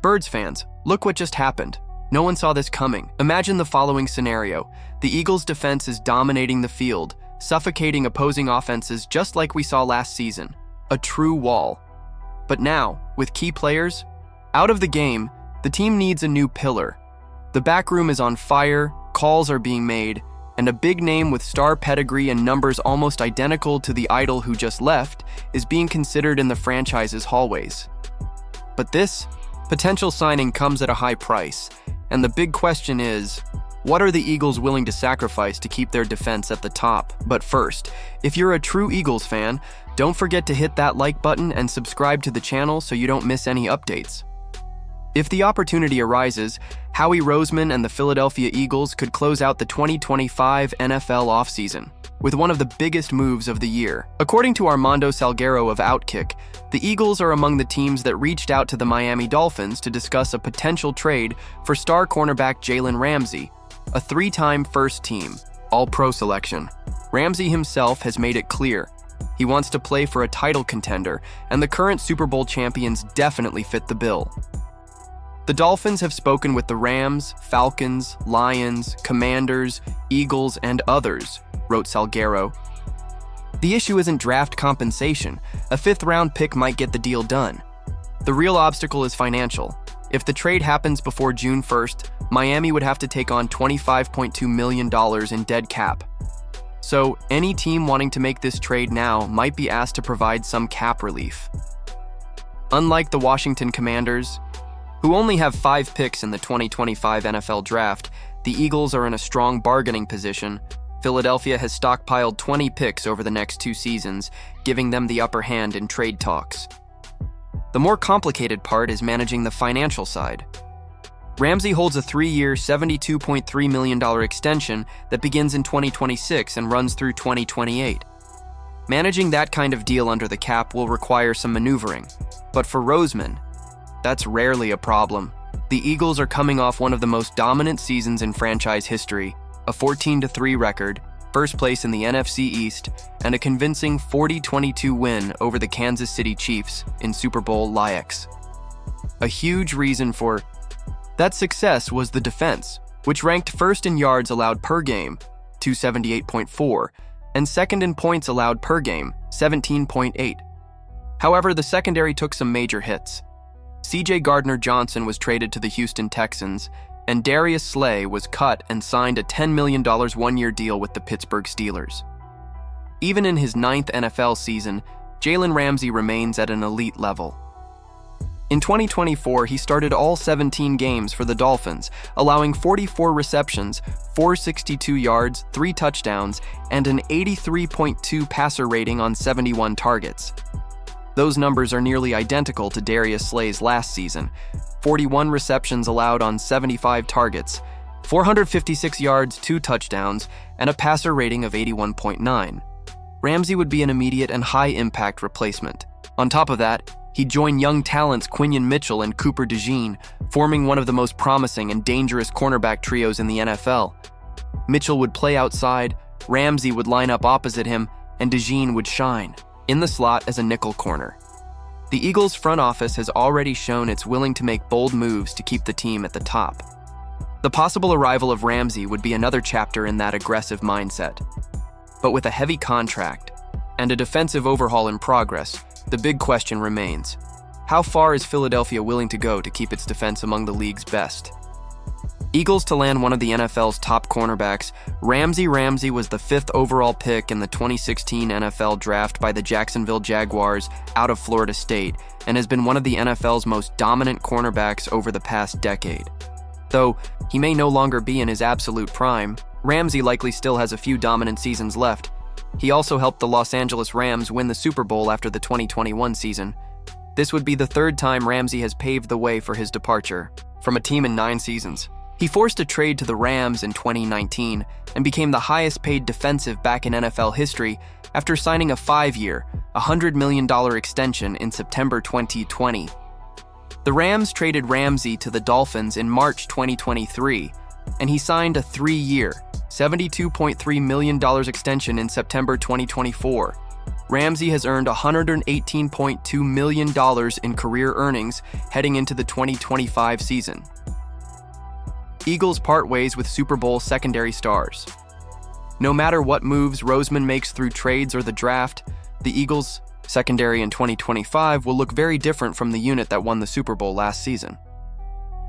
Birds fans, look what just happened. No one saw this coming. Imagine the following scenario. The Eagles' defense is dominating the field, suffocating opposing offenses just like we saw last season. A true wall. But now, with key players out of the game, the team needs a new pillar. The back room is on fire, calls are being made, and a big name with star pedigree and numbers almost identical to the idol who just left is being considered in the franchise's hallways. But this potential signing comes at a high price, and the big question is, what are the Eagles willing to sacrifice to keep their defense at the top? But first, if you're a true Eagles fan, don't forget to hit that like button and subscribe to the channel so you don't miss any updates. If the opportunity arises, Howie Roseman and the Philadelphia Eagles could close out the 2025 NFL offseason with one of the biggest moves of the year. According to Armando Salguero of Outkick, the Eagles are among the teams that reached out to the Miami Dolphins to discuss a potential trade for star cornerback Jalen Ramsey, a three-time first-team, All-Pro selection. Ramsey himself has made it clear he wants to play for a title contender, and the current Super Bowl champions definitely fit the bill. The Dolphins have spoken with the Rams, Falcons, Lions, Commanders, Eagles, and others, wrote Salguero. The issue isn't draft compensation. A fifth-round pick might get the deal done. The real obstacle is financial. If the trade happens before June 1st, Miami would have to take on $25.2 million in dead cap. So, any team wanting to make this trade now might be asked to provide some cap relief. Unlike the Washington Commanders, who only have 5 picks in the 2025 NFL Draft, the Eagles are in a strong bargaining position. Philadelphia has stockpiled 20 picks over the next 2 seasons, giving them the upper hand in trade talks. The more complicated part is managing the financial side. Ramsey holds a 3-year, $72.3 million extension that begins in 2026 and runs through 2028. Managing that kind of deal under the cap will require some maneuvering, but for Roseman, that's rarely a problem. The Eagles are coming off one of the most dominant seasons in franchise history, a 14-3 record, first place in the NFC East, and a convincing 40-22 win over the Kansas City Chiefs in Super Bowl LAX. A huge reason for that success was the defense, which ranked first in yards allowed per game, 278.4, and second in points allowed per game, 17.8. However, the secondary took some major hits. C.J. Gardner-Johnson was traded to the Houston Texans, and Darius Slay was cut and signed a $10 million one-year deal with the Pittsburgh Steelers. Even in his 9th NFL season, Jalen Ramsey remains at an elite level. In 2024, he started all 17 games for the Dolphins, allowing 44 receptions, 462 yards, 3 touchdowns, and an 83.2 passer rating on 71 targets. Those numbers are nearly identical to Darius Slay's last season, 41 receptions allowed on 75 targets, 456 yards, 2 touchdowns, and a passer rating of 81.9. Ramsey would be an immediate and high-impact replacement. On top of that, he'd join young talents Quinion Mitchell and Cooper DeJean, forming one of the most promising and dangerous cornerback trios in the NFL. Mitchell would play outside, Ramsey would line up opposite him, and DeJean would shine in the slot as a nickel corner. The Eagles' front office has already shown it's willing to make bold moves to keep the team at the top. The possible arrival of Ramsey would be another chapter in that aggressive mindset. But with a heavy contract and a defensive overhaul in progress, the big question remains: how far is Philadelphia willing to go to keep its defense among the league's best? Eagles to land one of the NFL's top cornerbacks. Ramsey was the 5th overall pick in the 2016 NFL Draft by the Jacksonville Jaguars out of Florida State and has been one of the NFL's most dominant cornerbacks over the past decade. Though he may no longer be in his absolute prime, Ramsey likely still has a few dominant seasons left. He also helped the Los Angeles Rams win the Super Bowl after the 2021 season. This would be the 3rd time Ramsey has paved the way for his departure from a team in 9 seasons. He forced a trade to the Rams in 2019 and became the highest-paid defensive back in NFL history after signing a 5-year, $100 million extension in September 2020. The Rams traded Ramsey to the Dolphins in March 2023, and he signed a 3-year, $72.3 million extension in September 2024. Ramsey has earned $118.2 million in career earnings heading into the 2025 season. Eagles part ways with Super Bowl secondary stars. No matter what moves Roseman makes through trades or the draft, the Eagles' secondary in 2025 will look very different from the unit that won the Super Bowl last season.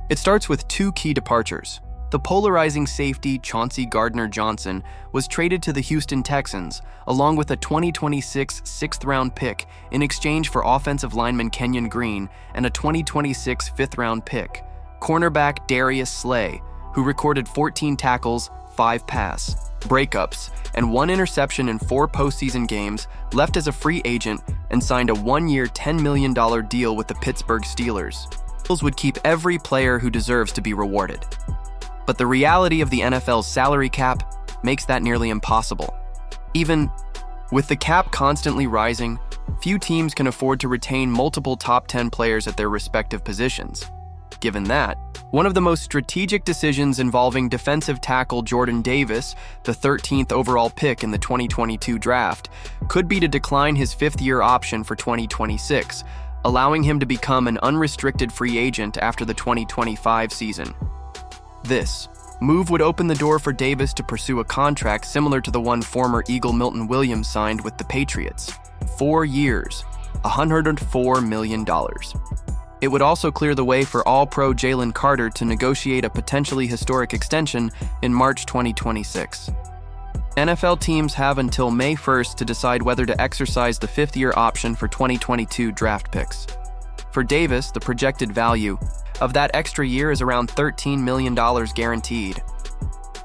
It starts with two key departures. The polarizing safety Chauncey Gardner-Johnson was traded to the Houston Texans, along with a 2026 sixth-round pick in exchange for offensive lineman Kenyon Green and a 2026 fifth-round pick. Cornerback Darius Slay, who recorded 14 tackles, 5 pass breakups, and 1 interception in 4 postseason games, left as a free agent and signed a 1-year $10 million deal with the Pittsburgh Steelers. The Eagles would keep every player who deserves to be rewarded. But the reality of the NFL's salary cap makes that nearly impossible. Even with the cap constantly rising, few teams can afford to retain multiple top 10 players at their respective positions. Given that, one of the most strategic decisions involving defensive tackle Jordan Davis, the 13th overall pick in the 2022 draft, could be to decline his fifth-year option for 2026, allowing him to become an unrestricted free agent after the 2025 season. This move would open the door for Davis to pursue a contract similar to the one former Eagle Milton Williams signed with the Patriots. 4 years, $104 million. It would also clear the way for All-Pro Jalen Carter to negotiate a potentially historic extension in March 2026. NFL teams have until May 1st to decide whether to exercise the fifth-year option for 2022 draft picks. For Davis, the projected value of that extra year is around $13 million guaranteed.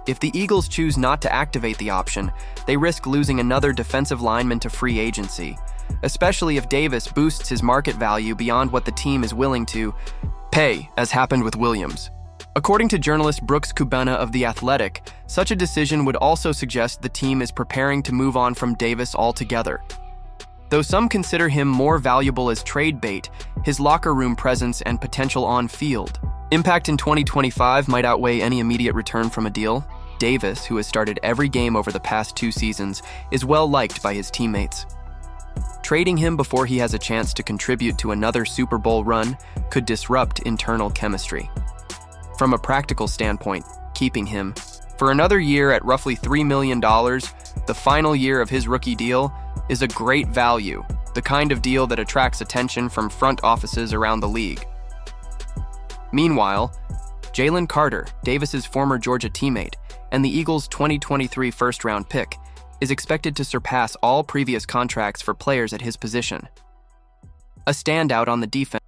If the Eagles choose not to activate the option, they risk losing another defensive lineman to free agency, especially if Davis boosts his market value beyond what the team is willing to pay, as happened with Williams. According to journalist Brooks Kubena of The Athletic, such a decision would also suggest the team is preparing to move on from Davis altogether. Though some consider him more valuable as trade bait, his locker room presence and potential on-field impact in 2025 might outweigh any immediate return from a deal. Davis, who has started every game over the past 2 seasons, is well liked by his teammates. Trading him before he has a chance to contribute to another Super Bowl run could disrupt internal chemistry. From a practical standpoint, keeping him for another year at roughly $3 million, the final year of his rookie deal, is a great value, the kind of deal that attracts attention from front offices around the league. Meanwhile, Jalen Carter, Davis's former Georgia teammate, and the Eagles' 2023 first-round pick, is expected to surpass all previous contracts for players at his position. A standout on the defense